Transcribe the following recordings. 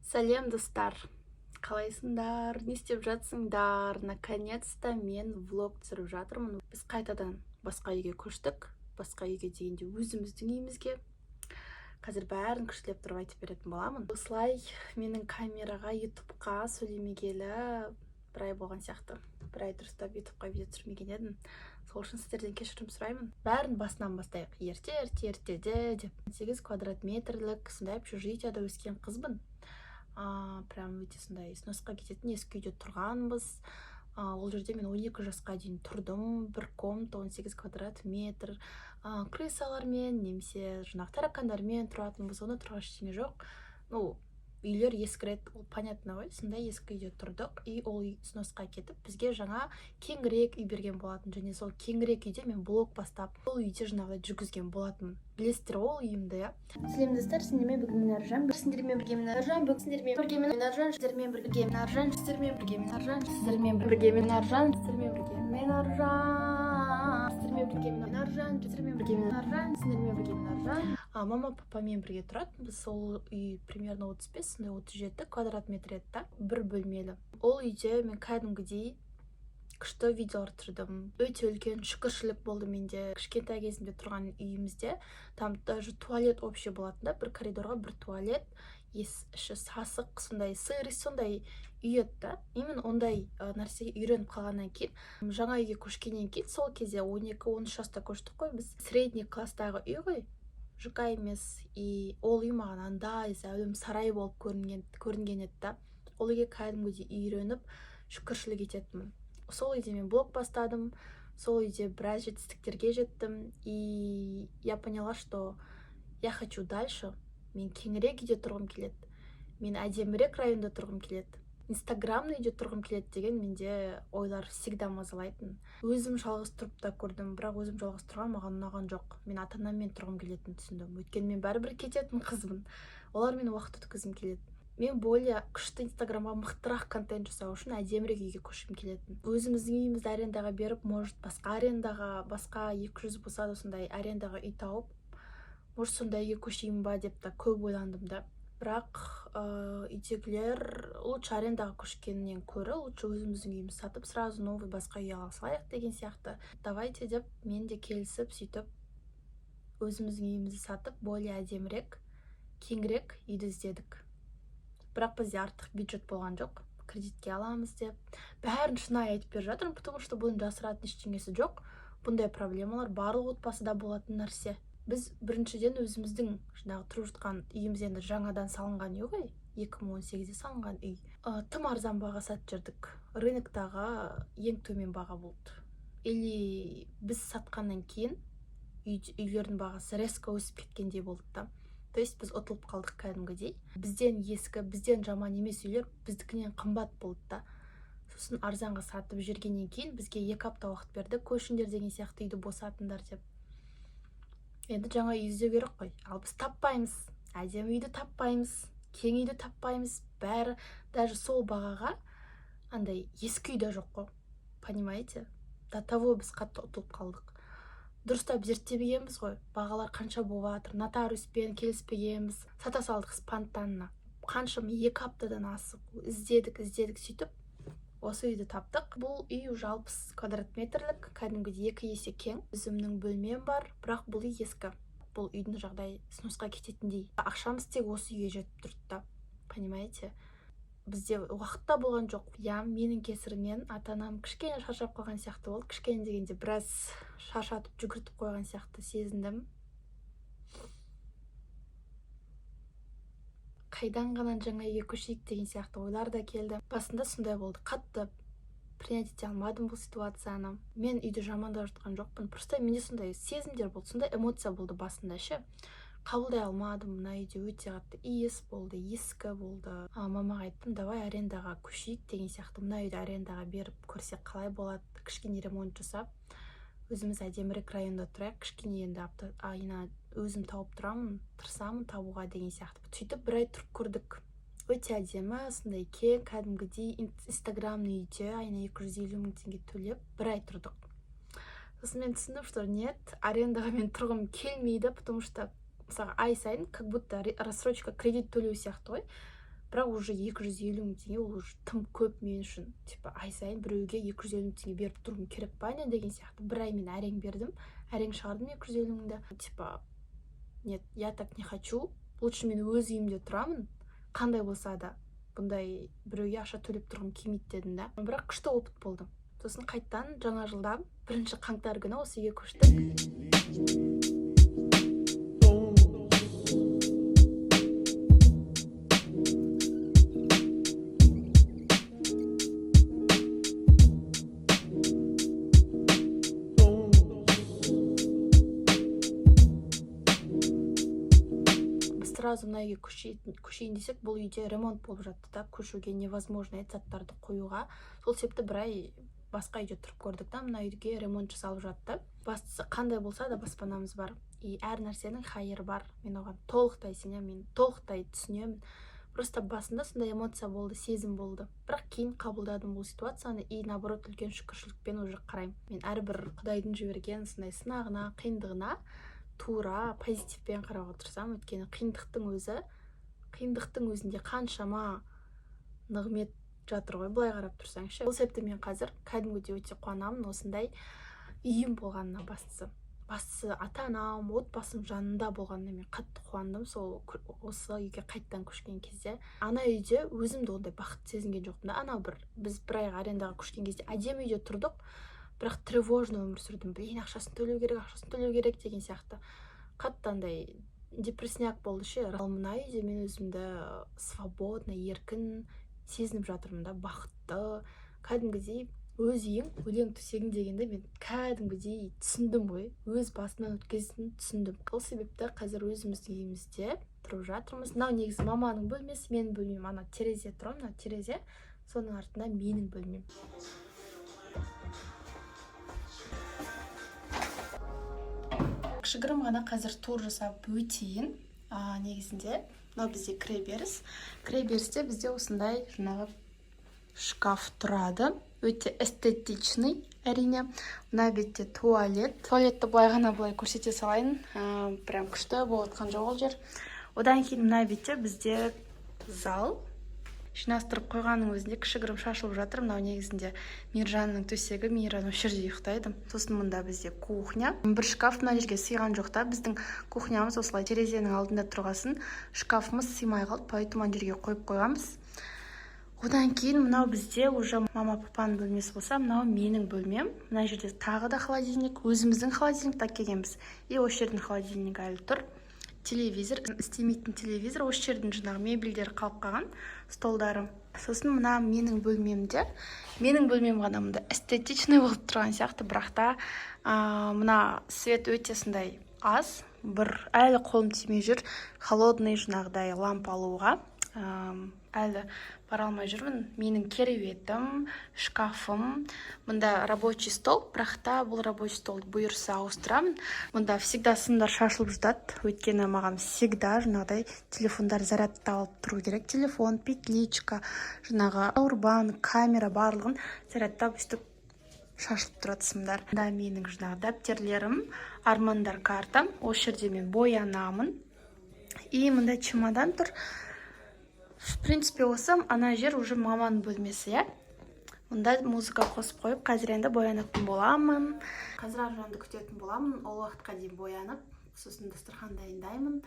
Сәлем достар, қалайсыңдар, не істеп жатсыңдар? Наконец-то мен влог түсіріп жатырмын. Біз қайтадан басқа үйге көштік, басқа үйге дегенде өзіміздің үйімізге. Қазір бәрін күштілеп тұрып айтып беретін боламын. Осылай менің камераға, ютубқа сөйлемегелі бір ай болған сияқты. Бір ай дұрыстап ютубқа видео түсірмеген едім. Сол үшін сіздерден кешірім сұраймын. Бәрін басынан бастайық. Ертеде деп 8 квадрат метрлік сондай общежитияда өскен қызбын. Прям өте сондай сносқа кететін ескі үйде тұрғанбыз. Ол жерде мен 12 жасқа дейін тұрдым. Бір комната 18 квадрат метр. Крысалармен немесе таракандармен тұратынбыз. Оны тұрған ештеңе жоқ. Үйлер ескіреді, ол понятно ғой. Сондай ескі үйде тұрдық, и ол үй сносқа кетіп, бізге жаңа кеңірек үй берген болатын. Және сол кеңірек үйде мен блог бастап, ол үйде жаңағыдай жүргізген болатынмын. Білесіздер ол үйімді, иә? Сәлем достар, сіздермен бірге мен Аржан. Сіздермен бірге мен Аржан. Сіздермен бірге мен Аржан. Сіздермен бірге мен Аржан. Сіздермен бірге мен Аржан. Сіздермен бірге мен Аржан. Сіздермен бірге мен Аржан. Сіздермен бірге мен Аржан. Сіздермен бірге мен Аржан. Сіздермен бірге мен Аржан. Мама папамен бірге тұратынбыз. Сол үй примерно 35, сондай 37 квадрат метр еді, бір бөлмелі. Ол үйде мен кәдімгідей күшті видеолар түсірдім. Өте үлкен шүкіршілік болды менде. Кішкентай кезімде тұрған үйімізде там даже туалет общий болатын да, бір коридорға бір туалет, іші сасық, сондай сырист, сондай үй еді. Именно ондай нәрсеге үйреніп қалғаннан кейін, жаңа үйге көшкеннен кейін, сол кезде 12-13 жаста көштік қой біз. Средний класстағы үй ғой, жұқа емес, и ол үй маған андай зәулім сарай болып көрінген еді. Ол үйге кәдімгідей үйреніп шүкіршілік ететінмін. Сол үйде мен блог бастадым, сол үйде біраз жетістіктерге жеттім, и я поняла, что я хочу дальше. Мен кеңірек үйде тұрғым келеді, мен әдемірек районда тұрғым келеді, инстаграмный үйде тұрғым келеді деген менде ойлар всегда мазалайтын. Өзім жалғыз тұрып та көрдім, бірақ өзім жалғыз тұрған маған ұнаған жоқ. Мен ата-анаммен тұрғым келетінін түсіндім. Өйткені мен бәрібір кететін қызбын, олармен уақыт өткізгім келеді. Мен более күшті инстаграмға мықтырақ контент жасау үшін әдемірек үйге көшкім келетін. Өзіміздің үйімізді арендаға беріп, может басқа арендаға, басқа 200 болса да сондай арендаға үй тауып, может сондай үйге көшейін ба деп та көп ойландым да. Бірақ үйдегілер лучше арендаға көшкеннен көрі, лучше өзіміздің үйімізді сатып, сразу новый басқа үй ала салайық деген сияқты. Давайте деп мен де келісіп, сөйтіп өзіміздің үйімізді сатып, более әдемірек, кеңірек үйді іздедік. Бірақ бізде артық бюджет болған жоқ, кредитке аламыз деп. Бәрін шынайы айтып беріп жатырмын, потому что бұның жасыратын ештеңесі жоқ. Бұндай проблемалар барлық отбасыда болатын нәрсе. Біз біріншіден өзіміздің тұрып жатқан үйіміз енді жаңадан салынған үй ғой, 2018-де салынған үй. Тым арзан баға сатып жүрдік. Рыноктағы ең төмен баға болды. Или біз сатқаннан кейін үйлердің бағасы резко өсіп кеткендей болды да. То есть біз ұтылып қалдық кәдімгідей. Бізден ескі, бізден жаман емес үйлер біздікінен қымбат болды да. Сосын арзанға сатып жүргеннен кейін бізге 2 апта уақыт берді, көшіңдер деген сияқты үйді босатыңдар деп. Енді жаңа үй іздеу керек қой. Ал біз таппаймыз. Әдемі үйді таппаймыз, кең үйді таппаймыз. Бәрі даже сол бағаға андай ескі үйде жоқ қой. Понимаете? До того біз қатты ұтылып қалдық. Дұрыстап зерттемегенбіз ғой, бағалар қанша болып жатыр, нотариуспен келіспегенбіз, сата салдық спонтанно. Қаншама 2 аптадан асып іздедік, сөйтіп осы үйді таптық. Бұл үй уже 60 квадрат метрлік, кәдімгідей 2 есе кең. Өзімнің бөлмем бар, бірақ бұл үй ескі. Бұл үйдің жағдайы сносқа кететіндей. Ақшамыз тек осы үйге жетіп тұрды да, понимаете? Бізде уақытта болған жоқ. Менің кесірімнен ата-анам кішкене шаршап қалған сияқты болды. Кішкене дегенде біраз шаршатып жүгіртіп қойған сияқты сезіндім. Қайдан ғана жаңа үйге көшейік деген сияқты ойлар да келді. Басында сондай болды. Қатты принять ете алмадым бұл ситуацияны. Мен үйді жамандап жатқан жоқпын. Просто менде сондай сезімдер болды, сондай эмоция болды басында ше. Қабылдай алмадым, мына үйде өте қатты иіс болды, ескі болды. Мамаға айттым, давай арендаға көшейік деген сияқты. Мына үйді арендаға беріп көрсек қалай болады, кішкене ремонт жасап, өзіміз әдемірек районда тұрайық, кішкене енді айына өзім тауып тұрамын, тырысамын табуға деген сияқты. Сөйтіп бір ай тұрып көрдік. Өте әдемі, сондай кең, кәдімгідей инстаграмный үйде айына 250 мың теңге төлеп бір ай тұрдық. Сосын мен түсіндім, что нет, арендаға мен тұрғым келмейді, потому что мысалы ай сайын как будто рассрочка кредит төлеу сияқты ғой. бірақ уже 250 мың теңге ол уже тым көп мен үшін. Типа ай сайын біреуге 250 мың теңге беріп тұруым керек па не деген сияқты. Бір ай мен әрең бердім, әрең шығардым 250 мыңды. Типа нет, я так не хочу, лучше мен өз үйімде тұрамын, қандай болса да бұндай біреуге ақша төлеп тұрғым келмейді дедім да. Бірақ күшті опыт болды. Сосын қайттан жаңа жылда 1 қаңтар күні осы үйге көштік. Сразу мына үйге көшейін десек, бұл үйде ремонт болып жатты да, көшуге невозможно заттарды қоюға. Сол себепті бір ай басқа үйде тұрып көрдік та, мына үйге ремонт жасалып жатты. Бастысы қандай болса да баспанамыз бар. И әр нәрсенің хайыры бар. Мен оған толықтай сенемін, мен толықтай түсінемін. Просто басында сондай эмоция болды, сезім болды. Бірақ кейін қабылдадым бұл ситуацияны и наоборот үлкен шүкіршілікпен уже қараймын. Мен әрбір Құдайдың жіберген сондай сынағына, қиындығына тура позитивпен қарауға тырысамын. Өйткені қиындықтың өзінде қаншама нығмет жатыр ғой, былай қарап тұрсаңшы. Бұл себепті мен қазір кәдімгідей өте қуанамын осындай үйім болғанына. Бастысы ата-анам, отбасым жанында болғанына мен қатты қуандым. Осы үйге қайттан көшкен кезде ана үйде өзімді ондай бақыт сезінген жоқпын да. Біз бір айға арендаға көшкен кезде әдемі үйде тұрдық, бірақ тревожно өмір сүрдім. Блин, ақшасын төлеу керек деген сияқты. Қатты андай депрессняк болды ше. Ал мына үйде мен өзімді свободно, еркін сезініп жатырмын да, бақытты. Кәдімгідей өз үйің, өлең төсегің дегенде мен кәдімгідей түсіндім ғой. Өз басымнан өткізгенін түсіндім. Сол себепті қазір өзіміздің үйімізде тұрып жатырмыз. Мынау негізі маманың бөлмесі, менің бөлмем. Ана терезе тұр, мына терезе, соның артында менің бөлмем. Кішігірім ғана қазір тур жасап өтейін. Негізінде мынау бізде кіреберісте бізде осындай жаңағы шкаф тұрады. Өте эстетичный, әрине. Мына бетте туалетті былай ғана былай көрсете салайын. Прям күшті болып жатқан жоқ ол жер. Одан кейін мына бетте бізде зал. Жинастырып қойғанның өзінде кішігірім шашылып жатыр. Мынау негізінде Мейіржанның төсегі, Мейіржан осы жерде ұйықтайды. Сосын мұнда бізде кухня. Бір шкаф мына жерге сыйған жоқ та. Біздің кухнямыз осылай терезенің алдында тұрғасын. Шкафымыз сыймай қалды, поэтому ана жерге қойып қойғанбыз. Одан кейін мынау бізде уже мама папаның бөлмесі болса, мынау менің бөлмем. Мына жерде тағы да холодильник, өзіміздің холодильник келгенбіз. И осы жердің холодильнигі әлі тұр. Телевизор, істемейтін телевизор, осы жердің жаңағы мебельдері қалып қалған, столдары. Сосын мына менің бөлмемде, менің бөлмем ғана мында эстетичный болып тұрған сияқты, бірақ та мына свет өте сондай аз, бір әлі қолым тимей жүр, холодный жаңағыдай лампа алуға. Әлі бара алмай жүрмін. Менің кереуетім, шкафым, мұнда рабочий стол, бірақ та бұл рабочий стол бұйырса ауыстырамын. Мұнда всегда сымдар шашылып жатады, өйткені маған всегда жаңағыдай телефондар зарядталып тұру керек. Телефон, петличка, жаңағы пауэрбанк, камера барлығын зарядтап өстіп шашылып тұрады сымдар. Мұнда менің жаңағы дәптерлерім, армандар картам, осы жерде мен боянамын. И мұнда чемодан тұр. В принципе, осы ана жер уже маманың бөлмесі, Мұнда музыка қосып қойып, қазір енді боянатын боламын. Қазір Аржанды күтетін боламын. Ол уақытқа дейін боянып, сосын дастархан дайындаймын.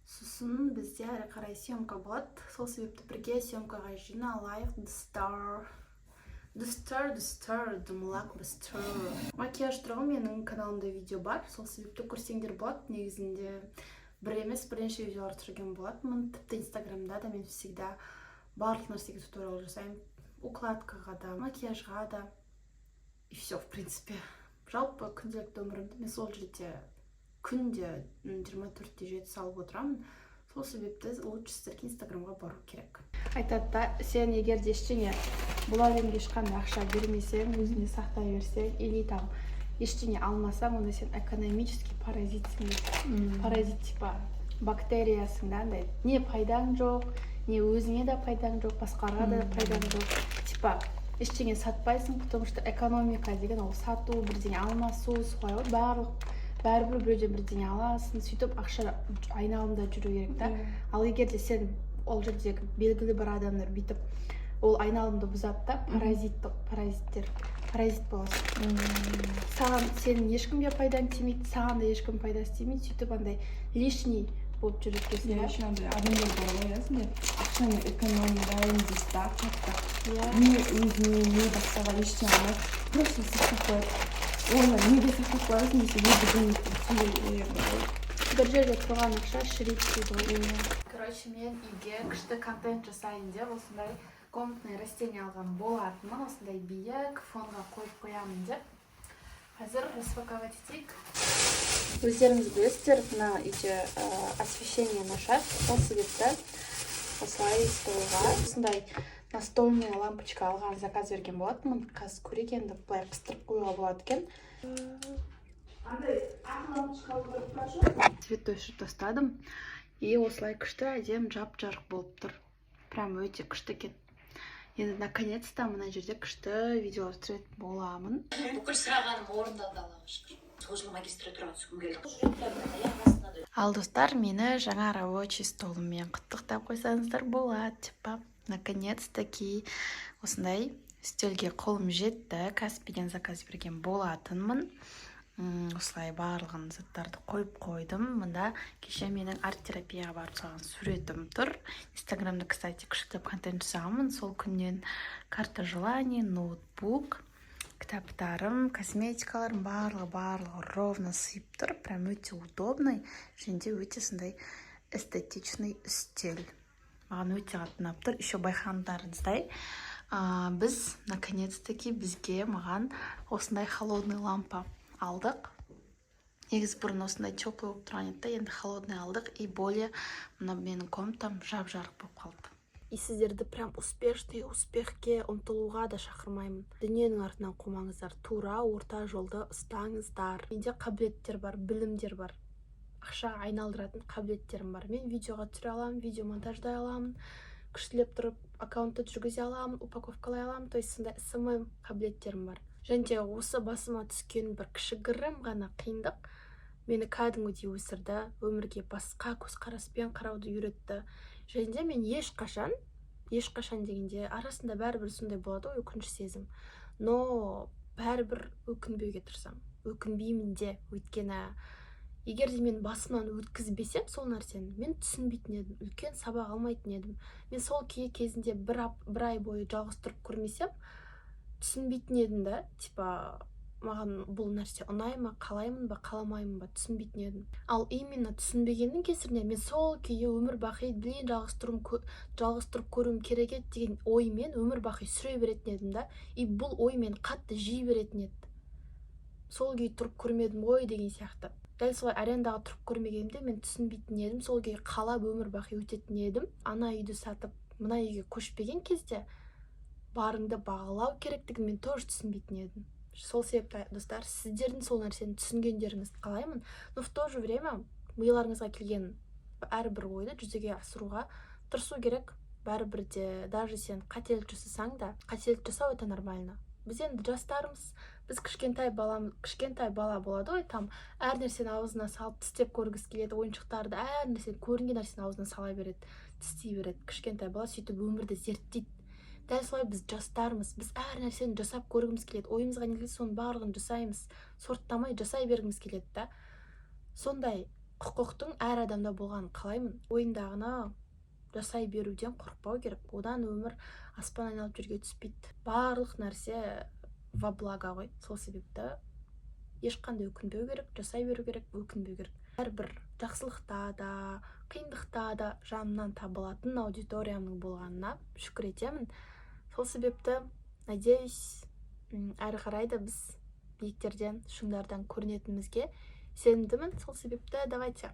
Сосын бізде әрі қарай съемка болады. Сол себепті бірге съемкаға жиналайық. Макияж тұрағы менің каналымда видео бар. Сол себепті көрсеңдер болады. Негізінде бір емес, бірнеше видеолар түсірген болатынмын. Тіпті инстаграмда да мен всегда барлық нәрсеге туториал жасаймын. Укладкаға да, макияжға да. И все, в принципе. Жалпы күнделікті өмірімді мен сол жерде күнде 24/7 салып отырамын. Сол себепті лучше сіздерге инстаграмға бару керек. Айтады да, сен егер де ештеңе бұл әлемге ешқандай ақша бермесең, өзіңе сақтай берсең, или там ештеңе алмасаң, онда сен экономический паразитсің. Паразит типа бактериясың да, не пайдаң жоқ, не өзіңе де пайдаң жоқ, басқаға да пайдаң жоқ. Типа ештеңе сатпайсың, потому что экономика деген ол сату, бірдеңе алмасу, солай ғой, бәрібір біреуден бірдеңе аласың, сөйтіп ақша айналымда жүру керек та. Ал егер де сен ол жердегі белгілі бір адамдар бүйтіп ол айналымды бұзады да, паразит боласың. Саған сенің ешкімге пайдаң тимейді, саған да ешкім пайдасы тимейді, сөйтіп андай лишний болып жүреді екенсің. Иә, еще андай адамдар бар ғой, иә, сондай ақшаны экономдаймын дейді да, қатты. Не өзіне, не басқаға ештеңе алмайды. Просто сақтап қояды. Оны неге сақтап қоясың десе, не білмейді. Сондай ой бар ғой. Бір жерде тұрған ақша шірейді дейді ғой. Короче, мен үйге күшті контент жасайын деп осындай комнатный растение алған болатынмын, осындай биік фонға қойып қоямын деп. Қазір распаковать етейік. Өздеріңіз білесіздер, мына үйде освещение нашар, сол себепті осылай столға осындай настольный лампочка алған, заказ берген болатынмын. Қазір көрейік, енді былай қыстырып қоюға болады екен. Цветтой тастадым. И осылай күшті әдем жап-жарық болып тұр. Прям өте күшті екен. Енді наконец-то мына жерде күшті видео түсіретін боламын. Бүкіл сұрағаным орындалды, Аллаға шүкір. Сол жылы магистратураға түскім келді. Ал достар, мені жаңа рабочий столыммен құттықтап қойсаңыздар болады. Типа, наконец-таки осындай үстелге қолым жетті. Каспиден заказ берген болатынмын. Осылай барлығын заттарды қойып қойдым. Мында кеше менің арт-терапияға барып салған суретім тұр. Инстаграмда, кстати, күшіктеп контент жасағанмын. Сол күннен карта желаний, ноутбук, кітаптарым, косметикаларым барлығы ровно сыйып тұр. Прям өте удобный, және де өте сондай эстетичный үстел. Маған өте қатты ұнап тұр. Еще байқағандарыңыздай, біз наконец-таки бізге маған осындай холодный лампа алдық. Негізі бұрын осындай теплый болып тұрған еді, енді холодный алдық, и более мына менің комнатам жап-жарық болып қалды. И сіздерді прям успехке ұмтылуға да шақырмаймын. Дүниенің артынан қумаңыздар, тура орта жолды ұстаңыздар. Менде қабілеттер бар, білімдер бар, ақша айналдыратын қабілеттерім бар. Мен видеоға түсіре аламын, видео монтаждай аламын, күштілеп тұрып аккаунтты жүргізе аламын, упаковкалай аламын. То есть сондай СММ қабілеттерім бар. Және де осы басыма түскен бір кішігірім ғана қиындық мені кәдімгідей өсірді, өмірге басқа көзқараспен қарауды үйретті. Және де мен ешқашан дегенде арасында бәрібір сондай болады ғой, өкініш сезім. Но бәрібір өкінбеуге тырысамын. Өкінбеймін де, өйткені егер де мен басымнан өткізбесем сол нәрсені, мен түсінбейтін едім, үлкен сабақ алмайтын едім. Мен сол кезінде бір ай бойы жалғыз тұрып көрмесем, түсінбейтін едім да, типа, маған бұл нәрсе ұнай ма, қалаймын ба, қаламаймын ба, түсінбейтін едім. Ал именно түсінбегеннің кесірінен мен сол күйі өмір бақи білейін, жалғыз тұрып көруім керек еді деген оймен өмір бақи сүре беретін едім да, и бұл ой мен қатты жей беретін еді. Сол күйі тұрып көрмедім ғой деген сияқты. Дәл солай арендаға тұрып көрмегенімде мен түсінбейтін едім, сол күйі қалап өмір бақи өтетін едім. Ана үйді сатып мына үйге көшпеген кезде барыңды бағалау керектігін мен тоже түсінбейтін едім. Сол себепті, достар, сіздердің сол нәрсені түсінгендеріңізді қалаймын. Но в то же время миыларыңызға келген әрбір ойды жүзеге асыруға тырысу керек. Бәрібір де, даже сен қателік жасасаң да, қателік жасау это нормально. Біз енді жастарымыз, біз кішкентай бала болады ғой, там әр нәрсені аузына салып тістеп көргісі келеді, ойыншықтарды, әр нәрсені көрінген нәрсені аузына сала береді, тістей береді. Кішкентай бала сөйтіп өмірді зерттейді. Дәл солай біз жастармыз, біз әр нәрсені жасап көргіміз келеді, ойымызға не келеді, соның барлығын жасаймыз, сорттамай жасай бергіміз келеді да. Сондай құқықтың әр адамда болғанын қалаймын. Ойындағына жасай беруден қорықпау керек. Одан өмір аспан айналып жерге түспейді. Барлық нәрсе во благо ғой. Сол себепті ешқандай өкінбеу керек, жасай беру керек, өкінбеу керек. Әрбір жақсылықта да, қиындықта да жанымнан табылатын аудиториямның болғанына шүкір етемін. Сол себепті, надеюсь, әрі қарай да біз биіктерден, шыңдардан көрінетінімізге сенімдімін. Сол себепті давайте